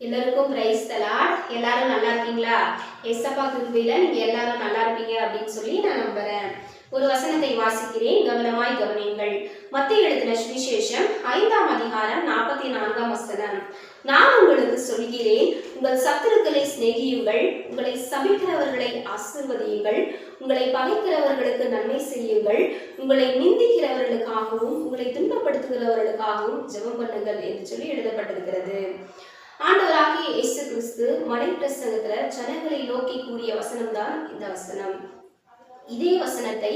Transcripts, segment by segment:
எல்லாருக்கும் praise the Lord. எல்லாரும் நல்லா இருக்கீங்களா? ஏசப்பா கிருபையில நீங்க எல்லாரும் நல்லா இருப்பீங்க அப்படின்னு சொல்லி நான் நம்புறேன். ஒரு வசனத்தை வாசிக்கிறேன், கவனமாய் கவனியுங்கள். மத்தேயு எழுதின சுவிசேஷம் 5ஆம் அதிகாரம் 44ஆம் வசனம். நான் உங்களுக்கு சொல்கிறேன், உங்கள் சத்துருக்களை சிநேகியுங்கள், உங்களை சபிக்கிறவர்களை ஆசீர்வதியுங்கள், உங்களை பகைக்கிறவர்களுக்கு நன்மை செய்யுங்கள், உங்களை நிந்திக்கிறவர்களுக்காகவும் உங்களை துன்பப்படுத்துகிறவர்களுக்காகவும் ஜெபம் பண்ணுங்கள் என்று சொல்லி எழுதப்பட்டிருக்கிறது. ஆண்டவராகிய இயேசு கிறிஸ்து மலை பிரசங்கத்துல ஜனங்களை நோக்கி கூறிய வசனம் தான் இந்த வசனம். இதே வசனத்தை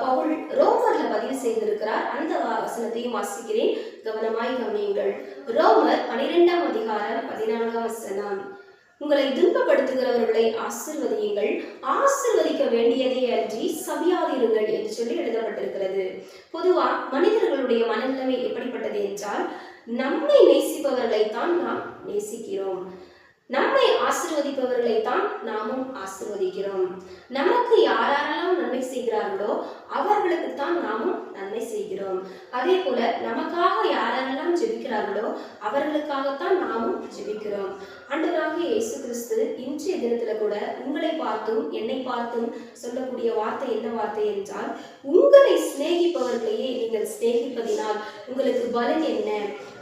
பவுல் ரோமர்ல பதிவு செய்திருக்கிறார். அந்த வசனத்தையும் வாசிக்கிறேன், கவனமாய் கவனியுங்கள். ரோமர் 12ஆம் அதிகாரம் 14ஆம் வசனம். உங்களை துன்பப்படுத்துகிறவர்களை ஆசீர்வதியுங்கள், ஆசீர்வதிக்க வேண்டியதே அன்றி சபியாதிருங்கள் என்று சொல்லி எழுதப்பட்டிருக்கிறது. பொதுவா மனிதர்களுடைய மனநிலைமை எப்படிப்பட்டது என்றால், நம்மை நேசிப்பவர்களை தான் நாம் நேசிக்கிறோம், நம்மை ஆசீர்வதிப்பவர்களை தான் நாமும் ஆசீர்வதிக்கிறோம். நமக்கு யாரெல்லாம் நன்மை செய்கிறார்களோ அவர்களுக்கு தான் நாமும் நன்மை செய்கிறோம். அதே போல நமக்காக யாரெல்லாம் ஜெபிக்கிறார்களோ அவர்களுக்காகத்தான் நாமும் ஜெபிக்கிறோம். ஆண்டவராகிய இயேசு கிறிஸ்து இன்றைய தினத்துல கூட உங்களை பார்த்தும் என்னை பார்த்தும் சொல்லக்கூடிய வார்த்தை என்ன வார்த்தை என்றால், உங்களை சிநேகிப்பவர்களையே நீங்கள் சிநேகிப்பதினால் உங்களுக்கு பலன் என்ன?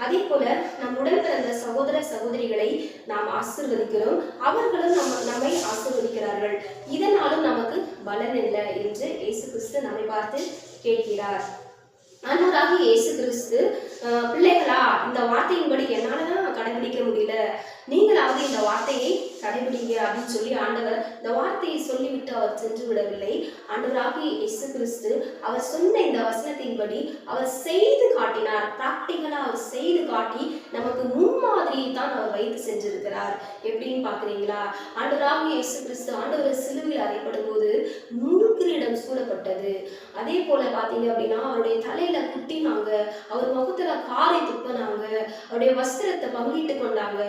அதே போல நம்முடன் பிறந்த சகோதர சகோதரிகளை நாம் ஆசீர்வதிக்கிறோம், அவர்களும் நம்மை ஆசீர்வதிக்கிறார்கள், இதனாலும் நமக்கு பலன் இல்லை என்று இயேசு கிறிஸ்து நம்மை பார்த்து கேட்கிறார். ஆண்டவராகிய இயேசு கிறிஸ்து, பிள்ளைகளா, இந்த வார்த்தையின்படி என்னாலதான் கடைபிடிக்க முடியல, நீங்களாவது இந்த வார்த்தையை கடைபிடிங்க அப்படின்னு சொல்லி ஆண்டவர் இந்த வார்த்தையை சொல்லிவிட்டு அவர் சென்று விடவில்லை. ஆண்டவராகிய இயேசு கிறிஸ்து அவர் சொன்ன இந்த வசனத்தின்படி அவர் செய்து காட்டினார். பிராக்டிகலா அவர் செய்து காட்டி நமக்கு முன்மாதிரியை தான் அவர் வைத்து செஞ்சிருக்கிறார். எப்படின்னு பாக்குறீங்களா? ஆண்டவராகிய இயேசு கிறிஸ்து ஆண்டவர் சிலுவையில் அறையப்படும் போது முள்கிரீடம் சூழப்பட்டது. அதே போல பாத்தீங்க அப்படின்னா அவருடைய தலையில குட்டினாங்க, அவர் முகத்துல காரை துப்பினாங்க, அவருடைய வஸ்திரத்தை பங்கிட்டு கொண்டாங்க.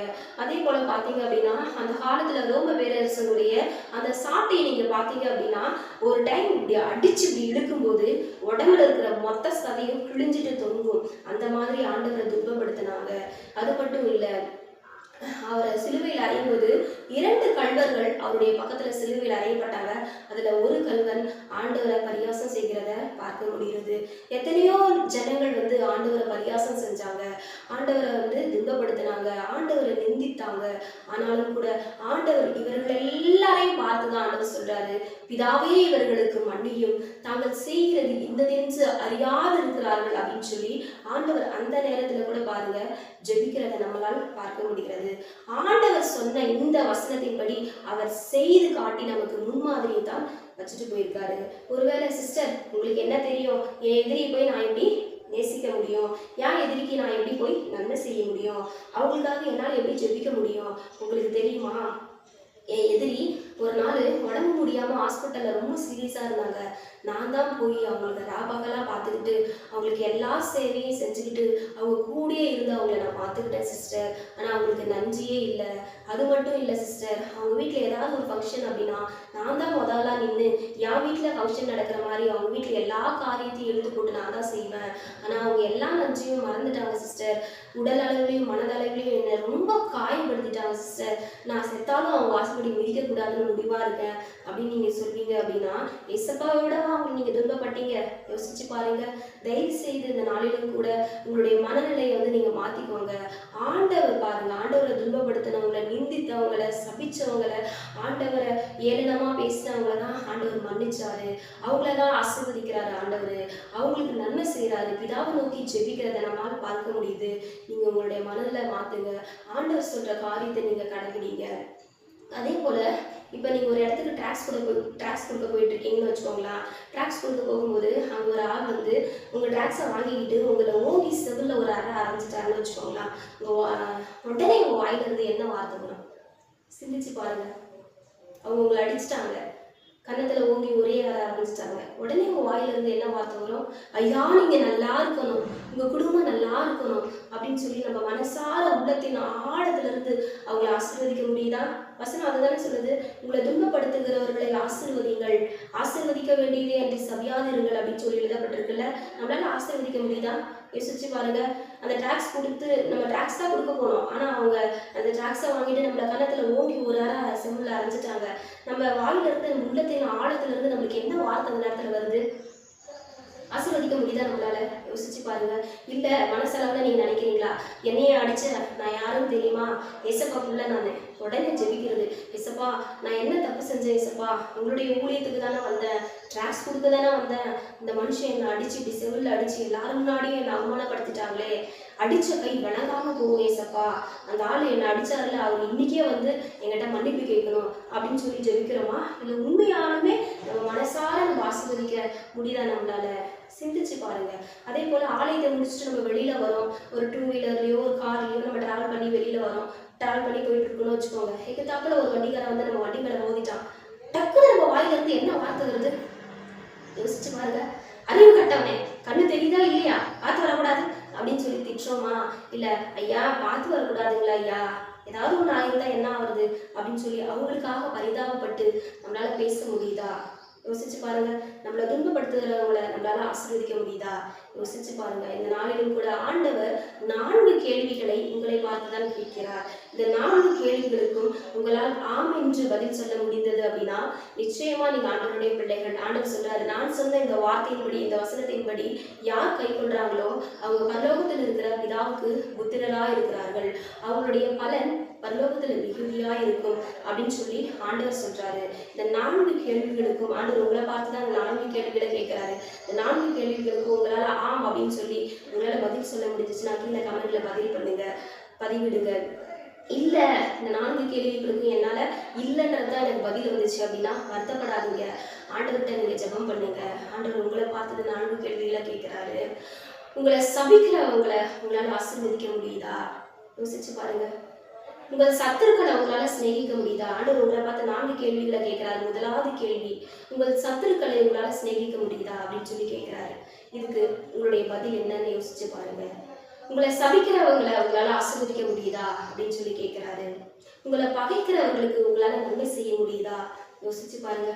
அதே போல பாத்தீங்க அப்படின்னா அந்த காலத்துல ரோம பேரரசனுடைய அந்த சாட்டையை நீங்க பாத்தீங்க அப்படின்னா ஒரு டைம் இப்படி அடிச்சு இப்படி இழுக்கும் போது உடம்புல இருக்கிற மொத்த சதையும் கிழிஞ்சிட்டு தொங்கும். அந்த மாதிரி ஆண்டவரை துன்பப்படுத்தினாங்க. அது மட்டும் இல்ல, அவரை சிலுவையில் அறையும் போது 2 கள்வர்கள் அவருடைய பக்கத்துல சிலுவையில் அறையப்பட்டாங்க. அதுல ஒரு கள்வன் ஆண்டவரை பரியாசம் செய்கிறத பார்க்க முடிகிறது. எத்தனையோ ஜனங்கள் ஆண்டவரை பரியாசம் செஞ்சாங்க, ஆண்டவரை துன்பப்படுத்தினாங்க, ஆண்டவரை நிந்தித்தாங்க. ஆனாலும் கூட ஆண்டவர் இவர்கள் எல்லாரையும் பார்த்துதான் ஆண்டவர் சொல்றாரு, பிதாவே இவர்களுக்கு மன்னியும், தாங்கள் செய்கிறது இன்னதென்று அறியாது இருக்கிறார்கள் அப்படின்னு சொல்லி ஆண்டவர் அந்த நேரத்துல கூட பாருங்க ஜெபிக்கிறத நம்மளால் பார்க்க முடிகிறது. ஆண்டவர் சொன்ன இந்த வசனத்தின்படி அவர் செய்து காட்டி நமக்கு முன்மாதிரியை தான் வச்சுட்டு போயிருக்காரு. ஒருவேளை சிஸ்டர், உங்களுக்கு என்ன தெரியும், என் எதிரியை போய் நான் எப்படி நேசிக்க முடியும், என் எதிரிக்கு நான் எப்படி போய் நன்மை செய்ய முடியும், அவங்களுக்காக என்னால் எப்படி ஜெபிக்க முடியும், உங்களுக்கு தெரியுமா? என் எதிரி ஒரு நாள் உடம்பு முடியாம ஹாஸ்பிட்டல்ல ரொம்ப சீரியஸா இருந்தாங்க. நான் தான் போய் அவங்களுக்கு ராபகலா பார்த்துக்கிட்டு அவங்களுக்கு எல்லா சேவையும் செஞ்சுக்கிட்டு அவங்க கூடயே இருந்து அவங்கள நான் பார்த்துக்கிட்டேன் சிஸ்டர். ஆனா அவங்களுக்கு நன்றியே இல்லை. அது மட்டும் இல்லை சிஸ்டர், அவங்க வீட்டில் ஏதாவது ஒரு ஃபங்க்ஷன் அப்படின்னா நான் தான் முதல்ல நின்று என் வீட்டில் ஃபங்க்ஷன் நடக்கிற மாதிரி அவங்க வீட்டில் எல்லா காரியத்தையும் எழுத்து போட்டு நான் தான் செய்வேன். ஆனால் அவங்க எல்லா நன்றியும் மறந்துட்டாங்க சிஸ்டர். உடல் அளவுலையும் மனதளவுலையும் என்னை ரொம்ப காயப்படுத்திட்டாங்க சிஸ்டர். நான் செத்தாலும் அவங்க வாசப்படி மிதிக்கக்கூடாதுன்னு முடிவாக இருக்கேன் அப்படின்னு நீங்கள் சொல்வீங்க அப்படின்னா, ஏசப்பாவை விடவா அவங்க நீங்கள் துன்பப்பட்டீங்க? யோசிச்சு பாருங்க. தயவு செய்து இந்த நாளிலும் கூட உங்களுடைய மனநிலையை நீங்கள் மாற்றிக்கோங்க. ஆண்டவர் பாருங்க, ஆண்டவரை துன்பப்படுத்தினவங்களை, நிந்தித்தவங்களை, சபிச்சவங்களை, ஆண்டவரை ஏளனமா பேசினவங்களை தான் ஆண்டவர் மன்னிச்சாரு, அவங்கள தான் ஆசீர்வதிக்கிறாரு ஆண்டவர், அவங்களுக்கு நன்மை செய்யறாரு. பிதாவை நோக்கி ஜெபிக்கிறத நம்மால் பார்க்க முடியுது. நீங்க உங்களுடைய மனதில் மாத்துங்க, ஆண்டவர் சொல்ற காரியத்தை நீங்க கடைபிடிங்க. அதே போல இப்போ நீங்கள் ஒரு இடத்துக்கு ட்ராக்ஸ் கொடுக்க போயிட்டு இருக்கீங்கன்னு வச்சுக்கோங்களேன். ட்ராக்ஸ் கொடுக்க போகும்போது அங்கே ஒரு ஆள் உங்கள் ட்ராக்ஸை வாங்கிக்கிட்டு உங்களை ஓங்கி செவிலில் ஒரு அறை ஆரம்பிச்சிட்டாருன்னு வச்சுக்கோங்களேன். உடனே உங்கள் வாயிலிருந்து என்ன வார்த்தை வரும்? சிந்திச்சு பாருங்க. அவங்க உங்களை அடிச்சிட்டாங்க, கன்னத்தில் ஓங்கி ஒரே அற ஆரம்பிச்சிட்டாங்க. உடனே உங்கள் வாயிலிருந்து என்ன வார்த்தை வரும்? ஐயா, நீங்கள் நல்லா இருக்கணும், உங்கள் குடும்பம் நல்லா இருக்கணும் அப்படின்னு சொல்லி நம்ம மனசார உள்ளத்தின் ஆழத்திலிருந்து அவங்களை ஆசீர்வதிக்க முடியுதா? வசனம் அதுதானே சொல்லுது, உங்களை துன்பப்படுத்துகிறவர்களை ஆசீர்வதிங்கள், ஆசீர்வதிக்க வேண்டியதே அன்றி சபியாதிருங்கள் அப்படின்னு சொல்லி எழுதப்பட்டிருக்குல்ல. நம்மளால ஆசீர்வதிக்க முடியுதா? யோசிச்சு பாருங்க. அந்த டாக்ஸ் கொடுத்து நம்ம டாக்ஸ் தான் கொடுக்க போனோம், ஆனால் அவங்க அந்த டிராக்ஸை வாங்கிட்டு நம்மள கன்னத்துல ஓங்கி ஒரு அரை செம்மில் அரைஞ்சிட்டாங்க. நம்ம வாயில இருந்து நம்ம உள்ளத்தின் ஆழத்துல இருந்து நம்மளுக்கு என்ன வார்த்தை அந்த நேரத்துல வருது? ஆசீர்வதிக்க முடியுதா நம்மளால? யோசிச்சு பாருங்க. இல்ல மனசளவுல நீங்க நினைக்கிறீங்களா, என்னையே அடிச்ச நான் யாருன்னு தெரியுமா, ஏசப்பா புள்ள நானு, உடனே ஜெபிக்கிறது, ஏசப்பா நான் என்ன தப்பு செஞ்சேன், ஏசப்பா உங்களுடைய ஊழியத்துக்கு தானே வந்தேன், டிராக்ஸ் கொடுக்க தானே வந்தேன், இந்த மனுஷன் என்னை அடிச்சு இப்படி செவிலில் அடிச்சு எல்லாரும் முன்னாடியும் என்னை அவமானப்படுத்திட்டாங்களே, அடிச்ச கை விளங்காம போகும் ஏசப்பா, அந்த ஆள் என்னை அடிச்சாருல அவர் இன்னைக்கே வந்து என்கிட்ட மன்னிப்பு கேட்கணும் அப்படின்னு சொல்லி ஜெபிக்கிறோமா? இல்லை உண்மையாலுமே நம்ம மனசார நம்ம ஆசீர்வதிக்க முடியுதா நம்மளால? சிந்திச்சு பாருங்க. அதே போல ஆலயத்தை முடிச்சுட்டு நம்ம வெளியில வரோம், ஒரு 2 வீலர்லயோ ஒரு கார்லயோ நம்ம டிராவல் பண்ணி வெளியில வரோம், டிராவல் பண்ணி போயிட்டு இருக்கோம்னு வச்சுக்கோங்க. எங்கத்தாப்புல ஒரு வண்டிக்காரன் வந்து நம்ம வண்டி மேல மோதிட்டான். டக்குன்னு நம்ம வாயில இருந்து என்ன வார்த்தை வருது? யோசிச்சு பாருங்க. அறிவு கட்டவனே, கண்ணு தெரியுதா இல்லையா, பார்த்து வரக்கூடாது அப்படின்னு சொல்லி திட்டுறோமா? இல்ல ஐயா பார்த்து வரக்கூடாதுங்களா ஐயா, ஏதாவது ஒன்று ஆயிருந்தா என்ன ஆகுறது அப்படின்னு சொல்லி அவங்களுக்காக பரிதாபப்பட்டு நம்மளால பேச முடியுதா? யோசிச்சு பாருங்க. நம்மளை துன்பப்படுத்துகிறவங்களை நம்மளால ஆசீர்வதிக்க முடியுதா? யோசிச்சு பாருங்க. இந்த நாளிலும் கூட ஆண்டவர் 4 கேள்விகளை உங்களை பார்த்துதான் கேட்கிறார். இந்த 4 கேள்விகளுக்கும் உங்களால் ஆம் என்று பதில் சொல்ல முடிந்தது அப்படின்னா நிச்சயமா நீங்க ஆண்டவருடைய பிள்ளைகள். ஆண்டவர் சொல்றாரு, நான் சொன்ன இந்த வார்த்தையின்படி, இந்த வசனத்தின்படி யார் கை கொள்றாங்களோ அவங்க பரலோகத்தில் இருக்கிற பிதாவுக்கு புத்திரலா இருக்கிறார்கள், அவங்களுடைய பலன் பரலோகத்துல மிகுதியா இருக்கும் அப்படின்னு சொல்லி ஆண்டவர் சொல்றாரு. இந்த 4 கேள்விகளுக்கும் ஆண்டவர் உங்களை பார்த்துதான் அந்த 4 கேள்விகளை கேட்கிறாரு. இந்த 4 கேள்விகளுக்கும் உங்களால ஆம் அப்படின்னு சொல்லி உங்களால பதில் சொல்ல முடிஞ்சிச்சுன்னா கீழே கமெண்ட்ல பதில் பண்ணுங்க, பதிவிடுங்க. இல்ல இந்த 4 கேள்விகளுக்கும் என்னால இல்லைன்றதுதான் எனக்கு பதில் வந்துச்சு அப்படின்னா வருத்தப்படாதீங்க. ஆண்டவர்கிட்ட நீங்க ஜெபம் பண்ணுங்க. ஆண்டவர் உங்களை பார்த்துட்டு 4 கேள்விகளை கேட்கிறாரு. உங்களை சபிக்கிறவங்களை உங்களால ஆசீர்வதிக்க முடியுதா? யோசிச்சு பாருங்க. உங்கள் சத்துருக்களை உங்களால சிநேகிக்க முடியுதா? ஆண்டவர் உங்களை பார்த்து 4 கேள்விகளை கேட்கிறாரு. முதலாவது கேள்வி, உங்கள் சத்துருக்களை உங்களால சிநேகிக்க முடியுதா அப்படின்னு சொல்லி கேட்கிறாரு. இதுக்கு உங்களுடைய பதில் என்னன்னு யோசிச்சு பாருங்க. உங்களை சபிக்கிறவங்களை உங்களால ஆசீர்வதிக்க முடியுதா அப்படின்னு சொல்லி கேட்கிறாரு. உங்களை பகைக்கிறவர்களுக்கு உங்களால நன்மை செய்ய முடியுதா? யோசிச்சு பாருங்க.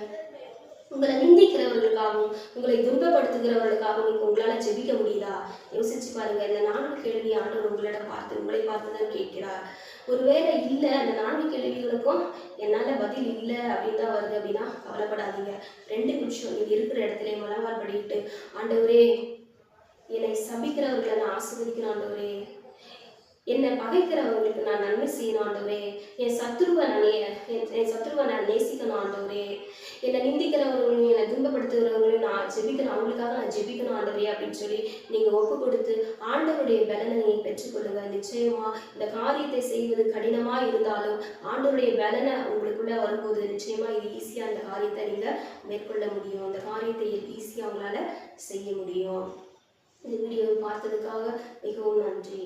உங்களை நிந்திக்கிறவர்களுக்காகவும் உங்களை துன்பப்படுத்துகிறவர்களுக்காகவும் நீங்க உங்களால ஜெபிக்க முடியுதா? யோசிச்சு பாருங்க. இந்த 4 கேள்வி ஆண்டவர் உங்களிடம் பார்த்து உங்களை பார்த்துதான் கேட்கிறார். ஒருவேளை இல்லை அந்த 4 கேள்விகளுக்கும் என்னால பதில் இல்லை அப்படின்னு தான் வருது அப்படின்னா கவலைப்படாதீங்க. 2 நிமிஷம் நீங்க இருக்கிற இடத்துல முழங்கால் படிக்கிட்டு, ஆண்டவரே என்னை சபிக்கிறவர்களை நான் ஆசீர்வதிக்கிறேன் ஆண்டவரே, என்னை பகைக்கிறவங்களுக்கு நான் நன்மை செய்யணும் ஆண்டவரே, என் சத்துருவை நான் நேசிக்கணும் ஆண்டவரே, என்னை நிந்திக்கிறவர்களையும் என்னை துன்பப்படுத்துகிறவங்களையும் நான் ஜெபிக்கணும், அவங்களுக்காக நான் ஜெபிக்கணும் ஆண்டவரே அப்படின்னு சொல்லி நீங்க ஒப்பு கொடுத்து ஆண்டவருடைய பலனை நீங்க பெற்றுக்கொள்ளுங்க. நிச்சயமா இந்த காரியத்தை செய்வது கடினமா இருந்தாலும் ஆண்டவருடைய பலனை உங்களுக்குள்ள வரும்போது நிச்சயமா இது ஈஸியா இந்த காரியத்தை நீங்க மேற்கொள்ள முடியும். இந்த காரியத்தை ஈஸியா உங்களால செய்ய முடியும். இந்த வீடியோவை பார்த்ததுக்காக மிகவும் நன்றி.